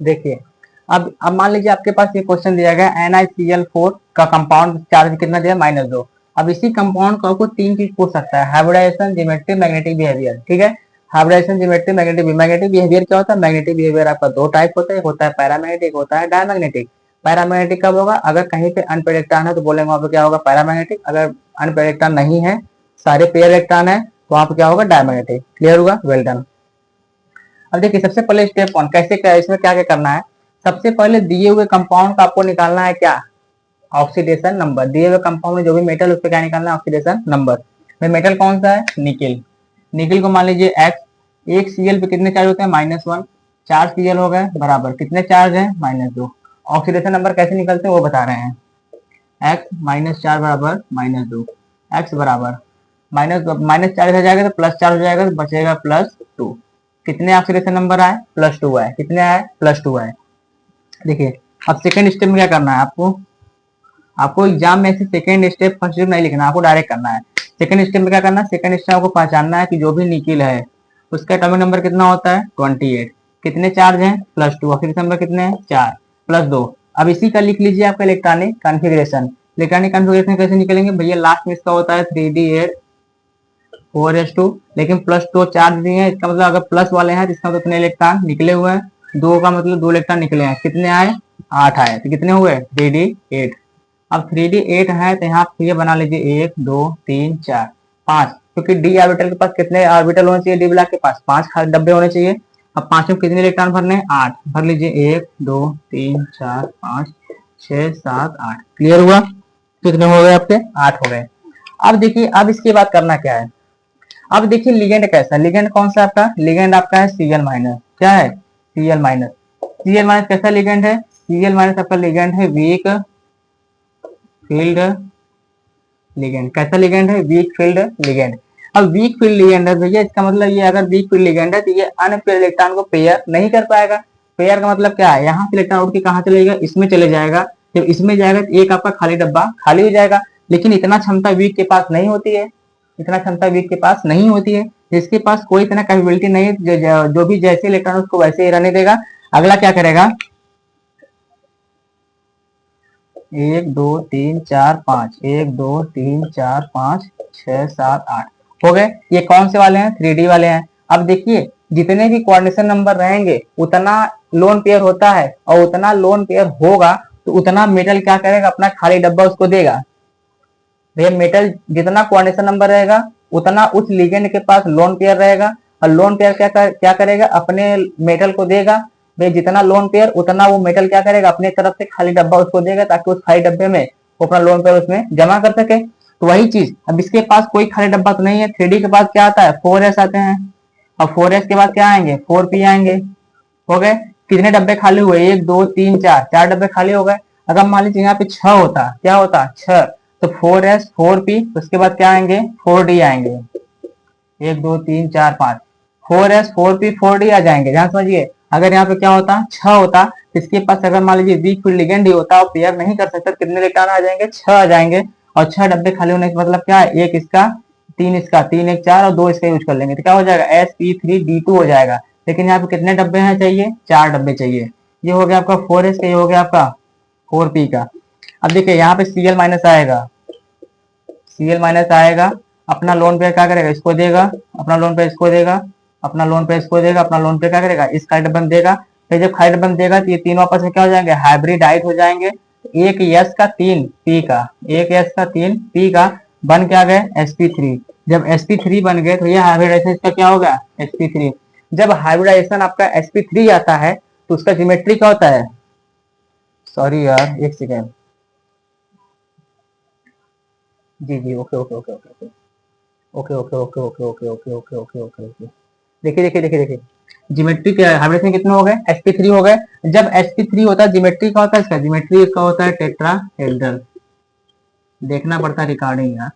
देखिए, अब मान लीजिए आपके पास ये क्वेश्चन दिया गया NiCl4 का कंपाउंड चार्ज कितना दिया, -2। अब इसी कंपाउंड का आपको तीन चीज पूछ सकता है, हाइब्रिडाइजेशन, ज्योमेट्री, मैग्नेटिक बिहेवियर। ठीक है, हाइब्रिडाइजेशन, ज्योमेट्री, मैग्नेटिक बिहेवियर क्या होता है? मैग्नेटिक बिहेवियर आपका दो टाइप होता है, एक होता है पैरामैग्नेटिक, एक होता है डायमैग्नेटिक। पैरामैग्नेटिक कब होगा? अगर कहीं पे अनपेयर है तो बोलेंगे वहां पे क्या होगा? पैरामैग्नेटिक। अगर अनपेयर नहीं है, सारे पेयर इलेक्ट्रॉन है, तो वहां पे क्या होगा? डायमैग्नेटिक। क्लियर हुआ? Well done. अब देखिए, सबसे पहले स्टेप वन कैसे क्या, इसमें क्या क्या करना है। सबसे पहले दिए हुए कंपाउंड का आपको निकालना है क्या? Oxidation number. दिए हुए कंपाउंड में जो भी मेटल, उस पर क्या निकालना है? Oxidation number. भाई मेटल कौन सा है? निकिल। निकिल को मान लीजिए एक्स। एक Cl पे कितने चार्ज होते हैं? -1। 4 Cl हो गए बराबर कितने चार्ज है? -2। ऑक्सीडेशन नंबर कैसे निकलते हैं वो बता रहे हैं। एक्स -4 बराबर -2। एक्स बराबर -4 हो जाएगा तो +4 हो जाएगा तो बचेगा +2। कितने ऑक्सीडेशन नंबर आए? +2 आए। कितने आए? +2 आए। देखिए, अब सेकंड स्टेप में क्या करना है आपको? आपको एग्जाम में से सेकंड स्टेप फर्स्ट स्टेप नहीं लिखना, आपको डायरेक्ट करना है। सेकंड स्टेप में क्या करना है? सेकंड स्टेप आपको पहचानना है कि जो भी निकिल है उसका एटॉमिक नंबर कितना होता है? 28। कितने चार्ज हैं? +2। ऑक्सीडेशन नंबर कितने हैं? 4 +2। अब इसी का लिख लीजिए आपका इलेक्ट्रॉनिक कॉन्फ़िगरेशन। इलेक्ट्रॉनिक कॉन्फ़िगरेशन कैसे निकलेंगे भैया? लास्ट में इसका होता है 3d8 4s2, लेकिन +2 चार्ज दिए हैं, इसका मतलब अगर प्लस वाले हैं तो इसका मतलब कितने इलेक्ट्रॉन निकले हुए हैं? 2 का मतलब 2 इलेक्ट्रॉन निकले हैं। कितने आए? 8 आए। तो कितने हुए? 3d8। अब 3d8 है तो यहाँ ये बना लीजिए 1 2 3 4 5, क्योंकि डी ऑर्बिटल के पास कितने ऑर्बिटल होने चाहिए? डी ब्लॉक के पास 5 खाली डब्बे होने चाहिए। अब 5 में कितने इलेक्ट्रॉन भरने हैं? 8। भर लीजिए 1 2 3 4 5 6 7 8। क्लियर हुआ? कितने हो गए आपके? 8 हो गए। अब देखिए, अब इसके बाद करना क्या है। अब देखिए लिगेंड कैसा है। लिगेंड कौन सा आपका? लिगेंड आपका है Cl-। क्या है? Cl-। Cl- कैसा लिगेंड है? Cl- आपका लिगेंड है वीक फील्ड लिगेंड। कैसा लिगेंड है? Weak field ligand. अब वीक फील्ड लिगेंड है भैया, इसका मतलब ये अगर वीक फील्ड लिगेंड है तो ये अनपेयर इलेक्ट्रॉन को पेयर नहीं कर पाएगा। पेयर का मतलब क्या है? यहाँ से इलेक्ट्रॉन उठ के कहाँ चलेगा? इसमें चले जाएगा। जब इसमें जाएगा तो एक आपका खाली डब्बा खाली हो जाएगा। लेकिन इतना क्षमता वीक के पास नहीं होती है। इतना क्षमता वीक के पास नहीं होती है। जिसके पास कोई इतना कैपेबिलिटी नहीं है, जो भी जैसे इलेक्ट्रॉन उसको वैसे ही रहने देगा। अगला क्या करेगा? 1 2 3 4 5, 1 2 3 4 5 6 7 8 हो गए। ये कौन से वाले हैं? 3D वाले हैं। अब देखिए, जितने भी कोऑर्डिनेशन नंबर रहेंगे उतना लोन पेयर होता है, और उतना लोन पेयर होगा तो उतना मेटल क्या करेगा? अपना खाली डब्बा उसको देगा। भैया मेटल जितना कोऑर्डिनेशन नंबर रहेगा उतना उस लिगेंड के पास लोन पेयर रहेगा, और लोन पेयर क्या करेगा? अपने मेटल को देगा। भाई जितना लोन पेयर उतना वो मेटल क्या करेगा? अपने तरफ से खाली डब्बा उसको देगा, ताकि उस खाली डब्बे में वो अपना लोन पेयर उसमें जमा कर सके। तो वही चीज, अब इसके पास कोई खाली डब्बा तो नहीं है। 3D के पास क्या आता है? 4s आते हैं, और 4s के बाद क्या आएंगे? 4p आएंगे। हो गए। कितने डब्बे खाली हुए? 1 2 3 4, 4 डब्बे खाली हो गए। अगर मान लीजिए यहाँ पे 6 होता, क्या होता? 6, तो 4s 4p, उसके बाद क्या आएंगे? 4d आएंगे। 1 2 3 4 5, 4s 4p 4d आ जाएंगे। ध्यान समझिए, अगर यहाँ पे क्या होता? 6 होता, इसके पास अगर मान लीजिए वीक फील्ड लिगेंड ही होता और पेयर नहीं कर सकता, कितने इलेक्ट्रॉन आ जाएंगे? 6 आ जाएंगे। और 6 डब्बे खाली होने का मतलब क्या है? एक इसका, 3 इसका, 3 1 4 और 2 इसका यूज कर लेंगे तो क्या हो जाएगा? sp3d2 हो जाएगा। लेकिन यहाँ पे कितने डब्बे हैं चाहिए? 4 डब्बे चाहिए। ये हो गया आपका 4s का, ये हो गया आपका 4p का। अब देखिए यहाँ पे Cl- आएगा। Cl- आएगा, अपना लोन पे क्या करेगा? इसको देगा। अपना लोन पे इसको देगा। अपना लोन पे इसको देगा। अपना लोन पे क्या करेगा? इस खाली डब्बे में देगा। फिर जब खाली डब्बे में देगा तो ये तीनों आपस में क्या हो जाएंगे? हाइब्रिडाइज हो जाएंगे। एक s का 3 p का, एक s का 3 p का बन के आ गए sp3। जब sp3 बन गए तो ये हाइब्रिडाइजेशन इसका क्या होगा? sp3। जब हाइब्रिडाइजेशन आपका sp3 आता है तो उसका ज्योमेट्री क्या होता है? सॉरी यार, एक सेकेंड। जी जी, okay okay okay okay okay okay okay okay okay okay okay okay okay okay. देखिए देखिए देखिए देखिए, ज्योमेट्री क्या है? हाइब्रिडेशन कितने हो गए? sp3 हो गए। जब sp3 होता है, ज्योमेट्री का होता है इसका? ज्योमेट्री इसका होता है टेट्राहेड्रल। देखना पड़ता है रिकॉर्डिंग यार।